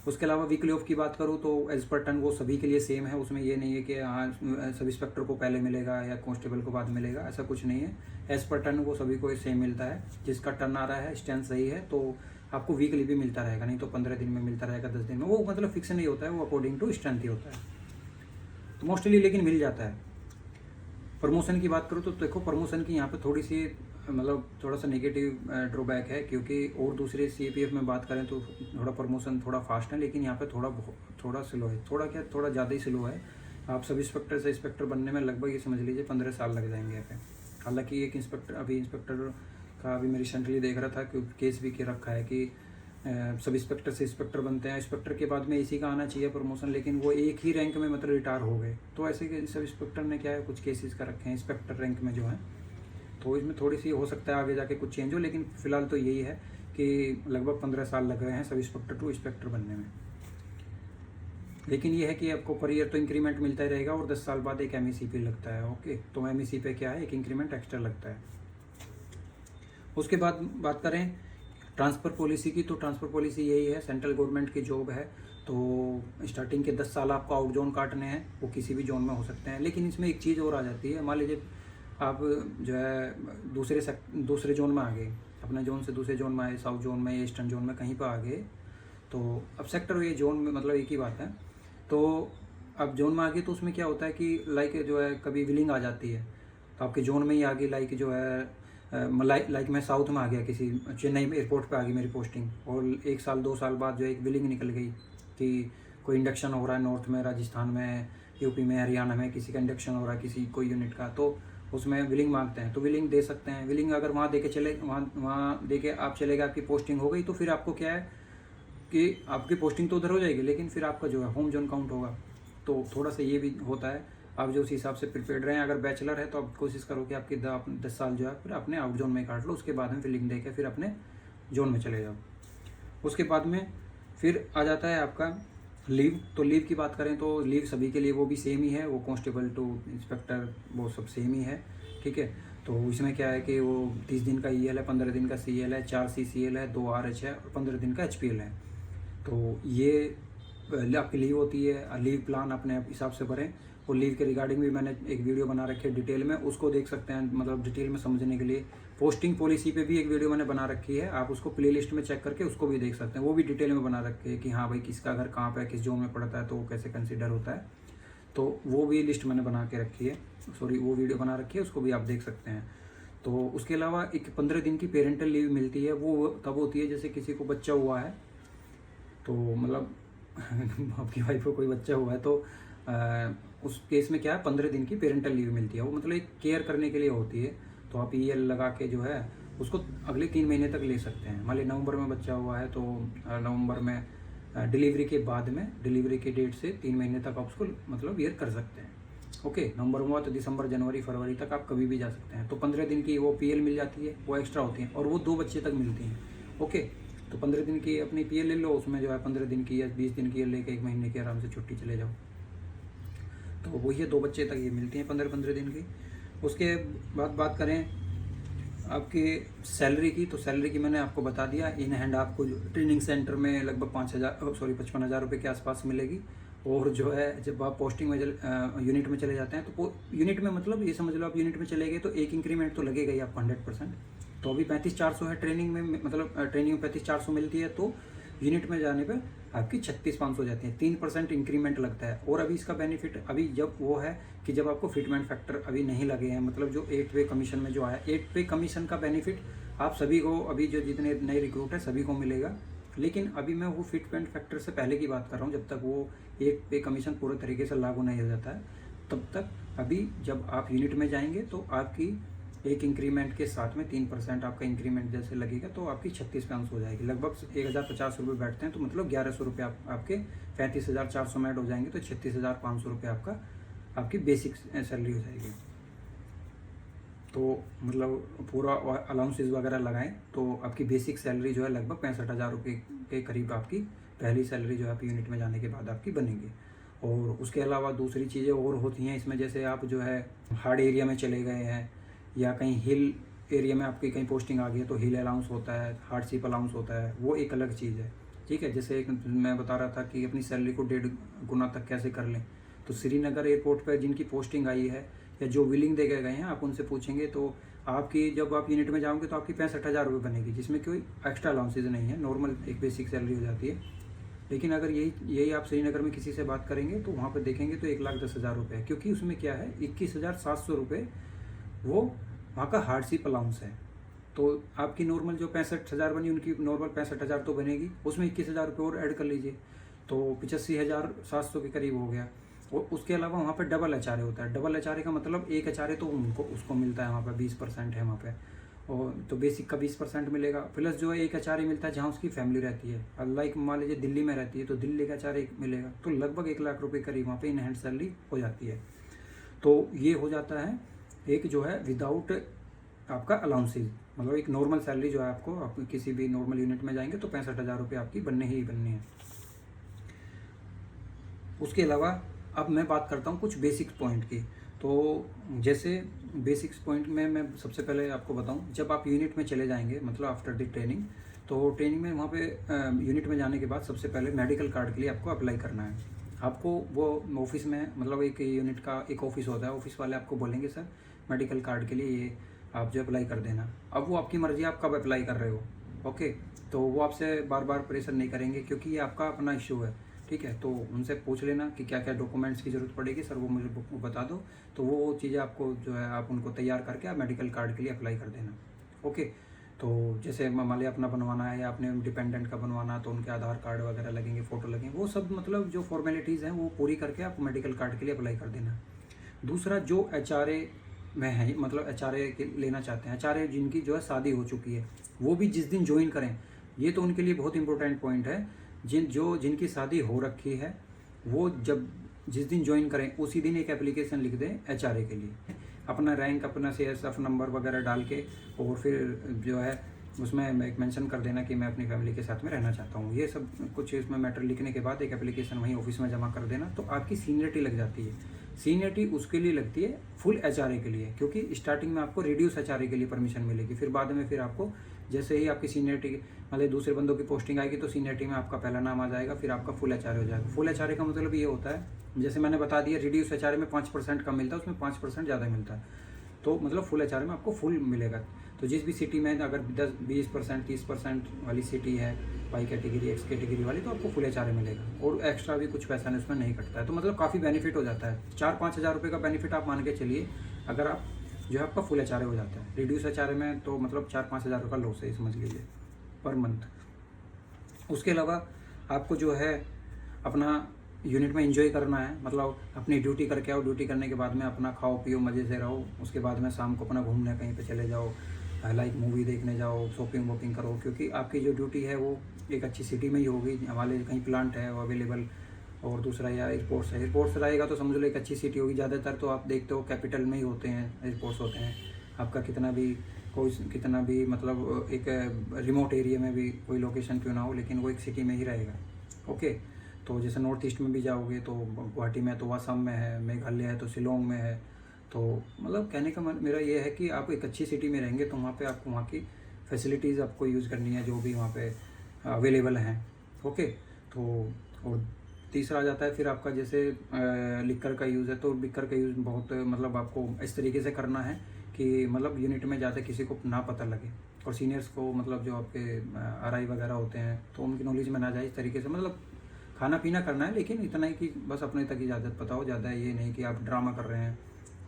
उसके अलावा वीकली ऑफ की बात करूँ तो एज पर टर्न वो सभी के लिए सेम है। उसमें ये नहीं है कि हाँ सब इंस्पेक्टर को पहले मिलेगा या कांस्टेबल को बाद मिलेगा, ऐसा कुछ नहीं है। एज पर टर्न वो सभी को सेम मिलता है। जिसका टर्न आ रहा है, स्ट्रेंथ सही है, तो आपको वीकली भी मिलता रहेगा, नहीं तो 15 दिन में मिलता रहेगा, 10 दिन में। वो मतलब फिक्स नहीं होता है, वो अकॉर्डिंग टू स्ट्रेंथ ही होता है, तो मोस्टली लेकिन मिल जाता है। प्रमोशन की बात करूँ तो देखो प्रमोशन की यहाँ पे थोड़ी सी मतलब थोड़ा सा नेगेटिव ड्रॉबैक है, क्योंकि और दूसरे CAPF में बात करें तो थोड़ा प्रमोशन थोड़ा फास्ट है, लेकिन यहाँ पे थोड़ा स्लो है, थोड़ा ज़्यादा ही स्लो है। आप सब इंस्पेक्टर से इंस्पेक्टर बनने में लगभग ये समझ लीजिए 15 साल लग जाएंगे यहाँ पे। हालांकि एक इंस्पेक्टर का अभी मैं रिसेंटली देख रहा था कि केस भी के रखा है कि सब इंस्पेक्टर से इंस्पेक्टर बनते हैं, इंस्पेक्टर के बाद में इसी का आना चाहिए प्रमोशन, लेकिन वो एक ही रैंक में मतलब रिटायर हो गए। तो ऐसे सब इंस्पेक्टर ने क्या है कुछ केसेस का रखे हैं इंस्पेक्टर रैंक में जो है, तो इसमें थोड़ी सी हो सकता है आगे जाके कुछ चेंज हो, लेकिन फिलहाल तो यही है कि लगभग 15 साल लग रहे हैं सब इंस्पेक्टर टू इंस्पेक्टर बनने में। लेकिन ये है कि आपको पर ईयर तो इंक्रीमेंट मिलता ही रहेगा और 10 साल बाद एक MEC पे लगता है। ओके, तो MEC पे क्या है एक इंक्रीमेंट एक्स्ट्रा लगता है। उसके बाद बात करें ट्रांसफ़र पॉलिसी की, तो ट्रांसफ़र पॉलिसी यही है, सेंट्रल गवर्नमेंट की जॉब है, तो स्टार्टिंग के 10 साल आपको आउट जोन काटने हैं, वो किसी भी जोन में हो सकते हैं। लेकिन इसमें एक चीज़ और आ जाती है, मान लीजिए आप जो है दूसरे जोन में आ गए, अपने जोन से दूसरे जोन में आए, साउथ जोन में या ईस्टर्न जोन में कहीं पर आ गए, तो अब सेक्टर ये जोन में मतलब एक ही बात है। तो अब जोन में आ गए तो उसमें क्या होता है कि लाइक जो है कभी विलिंग आ जाती है, तो आपके जोन में ही आ गई, लाइक जो है लाइक मैं साउथ में आ गया, किसी चेन्नई में एयरपोर्ट पे आ गई मेरी पोस्टिंग, और 1 साल 2 साल बाद जो है एक विलिंग निकल गई कि कोई इंडक्शन हो रहा है नॉर्थ में, राजस्थान में, यूपी में, हरियाणा में किसी का इंडक्शन हो रहा है किसी कोई यूनिट का, तो उसमें विलिंग मांगते हैं, तो विलिंग दे सकते हैं। विलिंग अगर वहाँ दे के वहाँ दे के आप चले गए, आपकी पोस्टिंग हो गई, तो फिर आपको क्या है कि आपकी पोस्टिंग तो उधर हो जाएगी, लेकिन फिर आपका जो है होम जोन काउंट होगा। तो थोड़ा सा ये भी होता है, आप जो उस हिसाब से प्रिपेयर्ड रहें। अगर बैचलर है तो आप कोशिश करो कि आपकी 10 साल जो है फिर अपने आउट जोन में काट लो, उसके बाद में फिलिंग दे के फिर अपने जोन में चले जाओ। उसके बाद में फिर आ जाता है आपका लीव। तो लीव की बात करें तो लीव सभी के लिए वो भी सेम ही है, वो कांस्टेबल टू इंस्पेक्टर वो सब सेम ही है, ठीक है। तो इसमें क्या है कि वो 30 दिन का EL है, 15 दिन का CL है, 4 CCL है, 2 RH है और 15 दिन का HPL है। तो ये आपकी लीव होती है। लीव प्लान अपने हिसाब से भरें, और लीव के रिगार्डिंग भी मैंने एक वीडियो बना रखी है डिटेल में, उसको देख सकते हैं, मतलब डिटेल में समझने के लिए। पोस्टिंग पॉलिसी पे भी एक वीडियो मैंने बना रखी है, आप उसको प्लेलिस्ट में चेक करके उसको भी देख सकते हैं, वो भी डिटेल में बना रखी है कि हाँ भाई किसका घर कहाँ पे है, किस जोन में पड़ता है, तो वो कैसे कंसिडर होता है, तो वो भी लिस्ट मैंने बना के रखी है, वो वीडियो बना रखी है, उसको भी आप देख सकते हैं। तो उसके अलावा एक 15 दिन की पेरेंटल लीव मिलती है, वो तब होती है जैसे किसी को बच्चा हुआ है, तो मतलब आपकी वाइफ को कोई बच्चा हुआ है, तो उस केस में क्या है 15 दिन की पेरेंटल लीव मिलती है, वो मतलब एक केयर करने के लिए होती है। तो आप EL लगा के जो है उसको अगले 3 महीने तक ले सकते हैं। मान लीजिए नवंबर में बच्चा हुआ है, तो नवंबर में डिलीवरी के बाद में, डिलीवरी के डेट से 3 महीने तक आप उसको मतलब ईयर कर सकते हैं। ओके, नवंबर में हुआ तो दिसंबर, जनवरी, फरवरी तक आप कभी भी जा सकते हैं। तो 15 दिन की वो PL मिल जाती है, वो एक्स्ट्रा होती है, और वो 2 बच्चे तक मिलती हैं। ओके, तो 15 दिन की अपनी PL ले लो, उसमें जो है 15 दिन की या 20 दिन की लेके 1 महीने की आराम से छुट्टी चले जाओ। तो वो ये 2 बच्चे तक ये मिलती हैं 15-15 दिन की। उसके बाद बात करें आपकी सैलरी की, तो सैलरी की मैंने आपको बता दिया। इन हैंड आपको ट्रेनिंग सेंटर में लगभग 55,000 रुपये के आसपास मिलेगी। और जो है जब आप पोस्टिंग में यूनिट में चले जाते हैं, तो यूनिट में मतलब ये समझ लो आप यूनिट में चले गए तो एक इंक्रीमेंट तो लगेगा ही आपको 100%। तो अभी 35,400 है ट्रेनिंग में, मतलब ट्रेनिंग में 35,400 मिलती है, तो यूनिट में जाने पे आपकी 36,500 हो जाती है, 3% इंक्रीमेंट लगता है। और अभी इसका बेनिफिट अभी जब वो है कि जब आपको फिटमेंट फैक्टर अभी नहीं लगे हैं, मतलब जो 8 पे कमीशन में जो आया, 8 पे कमीशन का बेनिफिट आप सभी को, अभी जो जितने नए रिक्रूट है सभी को मिलेगा। लेकिन अभी मैं वो फिटमेंट फैक्टर से पहले की बात कर रहा हूँ, जब तक वो 8 पे कमीशन पूरे तरीके से लागू नहीं हो जाता है, तब तक अभी जब आप यूनिट में जाएंगे तो आपकी एक इंक्रीमेंट के साथ में 3% आपका इंक्रीमेंट जैसे लगेगा, तो आपकी 36,500 हो जाएगी। लगभग 1,050 रुपये बैठते हैं, तो मतलब 1,100 रुपये आपके 35,400 में ऐड हो जाएंगे, तो 36,500 रुपये आपकी बेसिक सैलरी हो जाएगी। तो मतलब पूरा अलाउंसेस वगैरह लगाएं तो आपकी बेसिक सैलरी जो है लगभग 65,000 रुपये के करीब आपकी पहली सैलरी जो है आप यूनिट में जाने के बाद आपकी बनेगी। और उसके अलावा दूसरी चीज़ें और होती हैं इसमें, जैसे आप जो है हार्ड एरिया में चले गए हैं या कहीं हिल एरिया में आपकी कहीं पोस्टिंग आ गई है, तो हिल अलाउंस होता है, हार्डशिप अलाउंस होता है, वो एक अलग चीज़ है, ठीक है। जैसे एक मैं बता रहा था कि अपनी सैलरी को 1.5 गुना तक कैसे कर लें, तो श्रीनगर एयरपोर्ट पर जिनकी पोस्टिंग आई है या जो विलिंग दे गए हैं, आप उनसे पूछेंगे तो आपकी जब आप यूनिट में जाओगे तो आपकी 65,000 रुपये बनेगी, जिसमें कोई एक्स्ट्रा अलाउंसेज नहीं है, नॉर्मल एक बेसिक सैलरी हो जाती है। लेकिन अगर यही आप श्रीनगर में किसी से बात करेंगे तो वहाँ पर देखेंगे तो 1,10,000 रुपये है, क्योंकि उसमें क्या है 21,700 रुपये वो वहाँ का हार्डशिप अलाउंस है। तो आपकी नॉर्मल जो 65,000 बनी, उनकी नॉर्मल 65,000 तो बनेगी, उसमें 21,000 रुपये और ऐड कर लीजिए तो 85,700 के करीब हो गया। और उसके अलावा वहाँ पे डबल एचआरए होता है। डबल एचआरए का मतलब एक एचआरए तो उसको मिलता है वहाँ पे 20% है वहाँ पे, और तो बेसिक का 20% मिलेगा, प्लस जो है एक एचआरए मिलता है जहाँ उसकी फैमिली रहती है। लाइक मान लीजिए दिल्ली में रहती है तो दिल्ली का एचआरए मिलेगा, तो लगभग 1,00,000 रुपये करीब वहाँ पे इन हैंड सैलरी हो जाती है। तो ये हो जाता है एक जो है विदाउट आपका अलाउंसेज, मतलब एक नॉर्मल सैलरी जो है आपको, आप किसी भी नॉर्मल यूनिट में जाएंगे तो 65,000 रुपये आपकी बनने ही बननी है। उसके अलावा अब मैं बात करता हूँ कुछ बेसिक्स पॉइंट की। तो जैसे बेसिक्स पॉइंट में मैं सबसे पहले आपको बताऊँ, जब आप यूनिट में चले जाएंगे मतलब आफ्टर द ट्रेनिंग, तो ट्रेनिंग में वहाँ पे यूनिट में जाने के बाद सबसे पहले मेडिकल कार्ड के लिए आपको अप्लाई करना है। आपको वो ऑफिस में, मतलब एक यूनिट का एक ऑफिस होता है, ऑफिस वाले आपको बोलेंगे सर मेडिकल कार्ड के लिए ये आप जो अप्लाई कर देना। अब वो आपकी मर्जी आप कब अप्लाई कर रहे हो, ओके। तो वो आपसे बार बार प्रेशर नहीं करेंगे क्योंकि ये आपका अपना इशू है, ठीक है। तो उनसे पूछ लेना कि क्या क्या डॉक्यूमेंट्स की ज़रूरत पड़ेगी, सर वो मुझे बता दो, तो वो चीज़ें आपको जो है आप उनको तैयार करके आप मेडिकल कार्ड के लिए अप्लाई कर देना, ओके। तो जैसे मान लिया अपना बनवाना है या अपने डिपेंडेंट का बनवाना, तो उनके आधार कार्ड वगैरह लगेंगे, फ़ोटो लगेंगे, वो सब मतलब जो फॉर्मेलिटीज़ हैं वो पूरी करके आप मेडिकल कार्ड के लिए अप्लाई कर देना। दूसरा, जो एचआरए में है, मतलब एचआरए लेना चाहते हैं, एचआरए जिनकी जो है शादी हो चुकी है, वो भी जिस दिन ज्वाइन करें, ये तो उनके लिए बहुत इंपॉर्टेंट पॉइंट है। जिनकी शादी हो रखी है वो जिस दिन ज्वाइन करें उसी दिन एक एप्लीकेशन लिख दें एचआरए के लिए, अपना रैंक, अपना सीएसएफ नंबर वगैरह डाल के, और फिर जो है उसमें एक मेंशन कर देना कि मैं अपनी फैमिली के साथ में रहना चाहता हूँ। ये सब कुछ इसमें मैटर लिखने के बाद एक एप्लीकेशन वहीं ऑफिस में जमा कर देना, तो आपकी सीनियरिटी लग जाती है। सीनियरिटी उसके लिए लगती है फुल एचआरए के लिए, क्योंकि स्टार्टिंग में आपको रिड्यूस एचआरए के लिए परमिशन मिलेगी, फिर बाद में फिर आपको जैसे ही आपकी सीनियरिटी मतलब दूसरे बंदों की पोस्टिंग आएगी तो सीनियरिटी में आपका पहला नाम आ जाएगा, फिर आपका फुल एचआरए हो जाएगा। फुल एचआरए का मतलब ये होता है, जैसे मैंने बता दिया, रिड्यूस एचआरए में 5% कम मिलता है, उसमें 5% ज़्यादा मिलता है, तो मतलब फुल एचआरए में आपको फुल मिलेगा। तो जिस भी सिटी में अगर 10-20% 30% वाली सिटी है, वाई कैटेगरी एक्स कैटेगरी वाली, तो आपको फुल एचआरए मिलेगा, और एक्स्ट्रा भी कुछ पैसा उसमें नहीं कटता है। तो मतलब काफ़ी बेनिफिट हो जाता है, 4-5 हज़ार रुपये का बेनिफिट आप मान के चलिए, अगर आप जो है आपका फुल एचआरए हो जाता है। रिड्यूस एचआरए में तो मतलब 4-5 हज़ार रुपये लॉस है, समझ लीजिए, पर मंथ। उसके अलावा आपको जो है अपना यूनिट में एंजॉय करना है, मतलब अपनी ड्यूटी करके आओ, ड्यूटी करने के बाद में अपना खाओ पियो मज़े से रहो, उसके बाद में शाम को अपना घूमने कहीं पे चले जाओ, लाइक मूवी देखने जाओ, शॉपिंग वॉपिंग करो, क्योंकि आपकी जो ड्यूटी है वो एक अच्छी सिटी में ही होगी, हमारे कहीं प्लांट है वो अवेलेबल, और दूसरा या एयरपोर्ट्स है, एयरपोर्ट्स रहेगा तो समझ लो एक अच्छी सिटी होगी। ज़्यादातर तो आप देखते हो कैपिटल में ही होते हैं एयरपोर्ट्स होते हैं, आपका कितना भी मतलब एक रिमोट एरिया में भी कोई लोकेशन क्यों ना हो, लेकिन वो एक सिटी में ही रहेगा, ओके। तो जैसे नॉर्थ ईस्ट में भी जाओगे तो गुवाहाटी में है, तो असम में है, मेघालय है तो शिलोंग में है। तो मतलब कहने का मेरा ये है कि आप एक अच्छी सिटी में रहेंगे तो वहाँ पे आपको वहाँ की फैसिलिटीज़ आपको यूज़ करनी है जो भी वहाँ पे अवेलेबल हैं, ओके। तो और तीसरा आ जाता है फिर आपका जैसे लिक्कर का यूज़ है, तो लिक्कर का यूज़ बहुत मतलब आपको इस तरीके से करना है कि मतलब यूनिट में ज़्यादा किसी को ना पता लगे, और सीनियर्स को मतलब जो आपके आरआई वगैरह होते हैं तो उनकी नॉलेज में ना जाए, इस तरीके से मतलब खाना पीना करना है, लेकिन इतना ही कि बस अपने तक इजाज़त पता हो, ज़्यादा ये नहीं कि आप ड्रामा कर रहे हैं,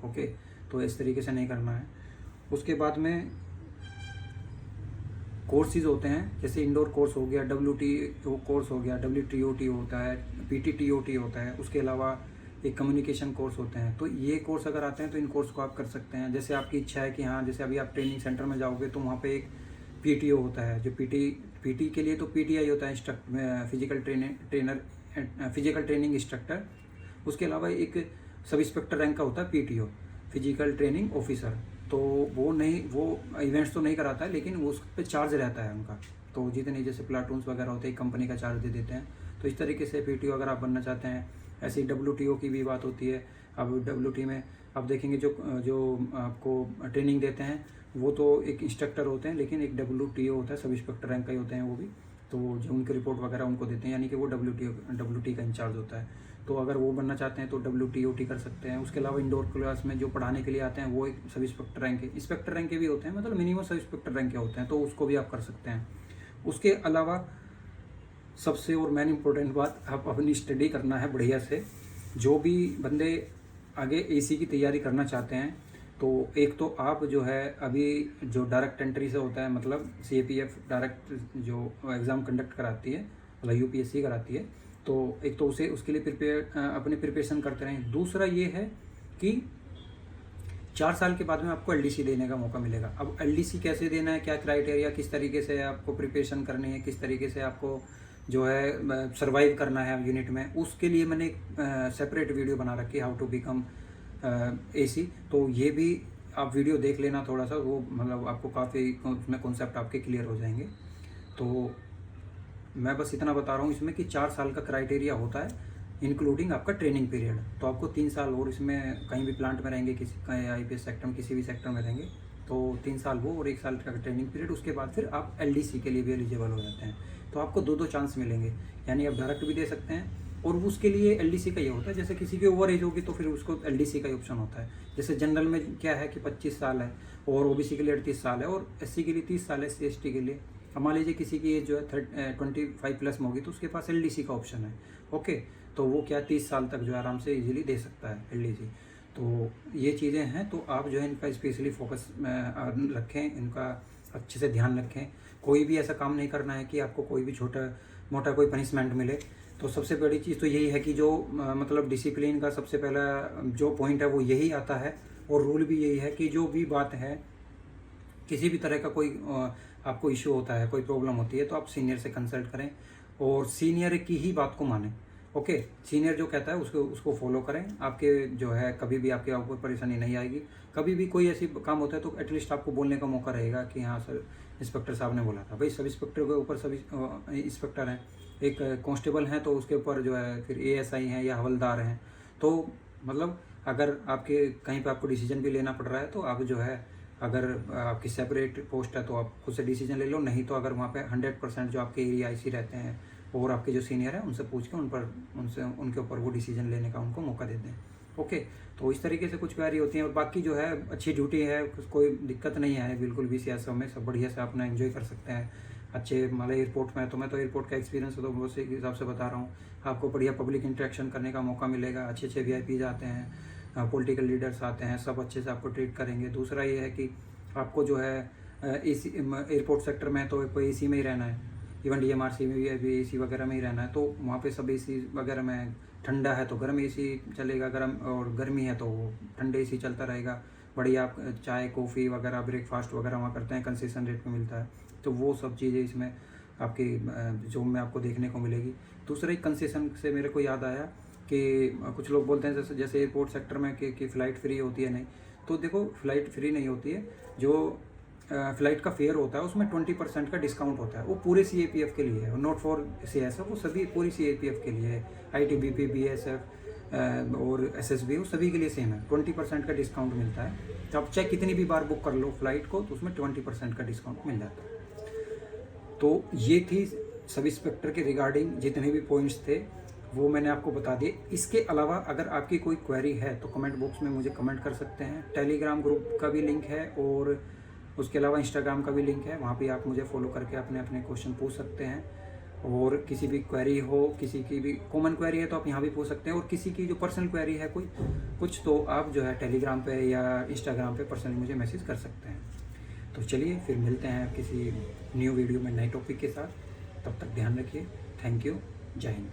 ओके। तो इस तरीके से नहीं करना है। उसके बाद में कोर्सेज होते हैं, जैसे इंडोर कोर्स हो गया, WTO कोर्स हो गया, WTOT होता है, PTTOT होता है, उसके अलावा एक कम्युनिकेशन कोर्स होते हैं। तो ये कोर्स अगर आते हैं तो इन कोर्स को आप कर सकते हैं। जैसे आपकी इच्छा है कि हाँ, जैसे अभी आप ट्रेनिंग सेंटर में जाओगे तो वहाँ पे एक PTO होता है, जो PT के लिए तो PTI होता है, फिजिकल ट्रेनिंग इंस्ट्रक्टर। उसके अलावा एक सब इंस्पेक्टर रैंक का होता है PTO, फिजिकल ट्रेनिंग ऑफिसर। तो वो इवेंट्स तो नहीं कराता है, लेकिन उस पर चार्ज रहता है उनका। तो जितने जैसे प्लाटून्स वगैरह होते हैं कंपनी का चार्ज दे देते हैं। तो इस तरीके से PTO अगर आप बनना चाहते हैं। ऐसे ही WTO की भी बात होती है। अब WT में आप देखेंगे जो आपको ट्रेनिंग देते हैं वो तो एक इंस्ट्रक्टर होते हैं, लेकिन एक WTO होता है, सब इंस्पेक्टर रैंक का ही होते हैं वो भी। तो जो उनकी रिपोर्ट वगैरह उनको देते हैं, यानी कि वो WT का इंचार्ज होता है। तो अगर वो बनना चाहते हैं तो WTOT कर सकते हैं। उसके अलावा इंडोर क्लास में जो पढ़ाने के लिए आते हैं वो एक सब इंस्पेक्टर रैंक के, इंस्पेक्टर रैंक के भी होते हैं, मतलब मिनिमम सब इंस्पेक्टर रैंक के होते हैं, तो उसको भी आप कर सकते हैं। उसके अलावा सबसे और मेन इम्पोर्टेंट बात, आप अपनी स्टडी करना है बढ़िया से। जो भी बंदे आगे एसी की तैयारी करना चाहते हैं, तो एक तो आप जो है अभी जो डायरेक्ट एंट्री से होता है, मतलब CAPF डायरेक्ट जो एग्ज़ाम कंडक्ट कराती है, मतलब UPSC कराती है, तो एक तो उसे उसके लिए अपनी प्रिपरेशन करते रहें। दूसरा ये है कि 4 साल के बाद में आपको LDC देने का मौका मिलेगा। अब LDC कैसे देना है, क्या क्राइटेरिया, किस तरीके से आपको प्रिपरेशन करनी है, किस तरीके से आपको जो है सर्वाइव करना है यूनिट में, उसके लिए मैंने एक सेपरेट वीडियो बना रखी है, हाउ टू बिकम AC। तो ये भी आप वीडियो देख लेना थोड़ा सा, वो मतलब आपको काफ़ी उसमें कॉन्सेप्ट आपके क्लियर हो जाएंगे। तो मैं बस इतना बता रहा हूँ इसमें कि 4 साल का क्राइटेरिया होता है, इंक्लूडिंग आपका ट्रेनिंग पीरियड। तो आपको 3 साल और इसमें कहीं भी प्लांट में रहेंगे, किसी IPS सेक्टर में, किसी भी सेक्टर में रहेंगे, तो 3 साल वो और 1 साल का ट्रेनिंग पीरियड। उसके बाद फिर आप LDC के लिए भी एलिजिबल हो जाते हैं। तो आपको 2 चांस मिलेंगे, यानी आप डायरेक्ट भी दे सकते हैं, और उसके लिए LDC का ये होता है, जैसे किसी की ओवर एज होगी तो फिर उसको LDC का ही ऑप्शन होता है। जैसे जनरल में क्या है कि 25 साल है, और OBC के लिए 38 साल है, और SC के लिए 30 साल है, SC/ST के लिए। अब मान लीजिए किसी की एज जो है 25 प्लस में होगी, तो उसके पास LDC का ऑप्शन है। ओके, तो वो क्या 30 साल तक जो है आराम से इजीली दे सकता है LDC। तो ये चीज़ें हैं, तो आप जो है इनका स्पेशली फोकस रखें, इनका अच्छे से ध्यान रखें। कोई भी ऐसा काम नहीं करना है कि आपको कोई भी छोटा मोटा कोई पनिशमेंट मिले। तो सबसे बड़ी चीज़ तो यही है कि जो मतलब डिसिप्लिन का सबसे पहला जो पॉइंट है वो यही आता है, और रूल भी यही है कि जो भी बात है, किसी भी तरह का कोई आपको इशू होता है, कोई प्रॉब्लम होती है, तो आप सीनियर से कंसल्ट करें, और सीनियर की ही बात को मानें। ओके, सीनियर जो कहता है उसको फॉलो करें। आपके जो है कभी भी आपके ऊपर परेशानी नहीं आएगी। कभी भी कोई ऐसी काम होता है तो एटलीस्ट आपको बोलने का मौका रहेगा कि हाँ सर, इंस्पेक्टर साहब ने बोला था। भाई सब इंस्पेक्टर के ऊपर सब इंस्पेक्टर हैं, एक कांस्टेबल हैं तो उसके ऊपर जो है फिर ASI हैं या हवलदार हैं। तो मतलब अगर आपके कहीं पे आपको डिसीजन भी लेना पड़ रहा है, तो आप जो है, अगर आपकी सेपरेट पोस्ट है तो आप खुद से डिसीजन ले लो, नहीं तो अगर वहाँ पे 100% जो आपके एरिया IC रहते हैं और आपके जो सीनियर है उनसे पूछ के उनसे उनके ऊपर वो डिसीजन लेने का उनको मौका देते हैं। ओके, तो इस तरीके से कुछ क्वेरी होती हैं, और बाकी जो है अच्छी ड्यूटी है, कोई दिक्कत नहीं है बिल्कुल भी। सियासत में सब बढ़िया से अपना एंजॉय कर सकते हैं अच्छे। मतलब एयरपोर्ट में तो मैं तो एयरपोर्ट का एक्सपीरियंस है, तो उसी के हिसाब से बता रहा हूँ। आपको बढ़िया पब्लिक इंटरेक्शन करने का मौका मिलेगा, अच्छे अच्छे VIPs आते हैं, पॉलिटिकल लीडर्स आते हैं, सब अच्छे से आपको ट्रीट करेंगे। दूसरा ये है कि आपको जो है AC एयरपोर्ट सेक्टर में तो कोई AC में ही रहना है, इवन DMRC में भी AC वगैरह में ही रहना है। तो वहाँ पे सब AC वगैरह में, ठंडा है तो गर्म AC चलेगा, गर्म और गर्मी है तो वो ठंडे AC चलता रहेगा। बढ़िया आप चाय कॉफ़ी वगैरह ब्रेकफास्ट वगैरह वहाँ करते हैं, कंसेशन रेट में मिलता है। तो वो सब चीज़ें इसमें आपकी जॉब में आपको देखने को मिलेगी। दूसरा एक कंसेशन से मेरे को याद आया कि कुछ लोग बोलते हैं जैसे एयरपोर्ट सेक्टर में कि फ़्लाइट फ्री होती है। नहीं, तो देखो फ़्लाइट फ्री नहीं होती है। जो फ़्लाइट का फेयर होता है उसमें 20% का डिस्काउंट होता है, वो पूरे CAPF के लिए है, नॉट फॉर CSF, वो सभी पूरी CAPF के लिए है। ITBP, BSF और SSB वो सभी के लिए सेम है, 20% का डिस्काउंट मिलता है। तो आप चाहे कितनी भी बार बुक कर लो फ्लाइट को, तो उसमें 20% का डिस्काउंट मिल जाता है। तो ये थी सब इंस्पेक्टर के रिगार्डिंग जितने भी पॉइंट्स थे वो मैंने आपको बता दिए। इसके अलावा अगर आपकी कोई क्वेरी है तो कमेंट बॉक्स में मुझे कमेंट कर सकते हैं। टेलीग्राम ग्रुप का भी लिंक है, और उसके अलावा इंस्टाग्राम का भी लिंक है, वहाँ पे आप मुझे फॉलो करके अपने अपने क्वेश्चन पूछ सकते हैं। और किसी भी क्वेरी हो, किसी की भी कॉमन क्वेरी है तो आप यहाँ भी पूछ सकते हैं, और किसी की जो पर्सनल क्वेरी है कोई कुछ, तो आप जो है टेलीग्राम पे या इंस्टाग्राम पे पर्सनली मुझे मैसेज कर सकते हैं। तो चलिए फिर मिलते हैं किसी न्यू वीडियो में नए टॉपिक के साथ। तब तक ध्यान रखिए। Thank you. जय हिंद।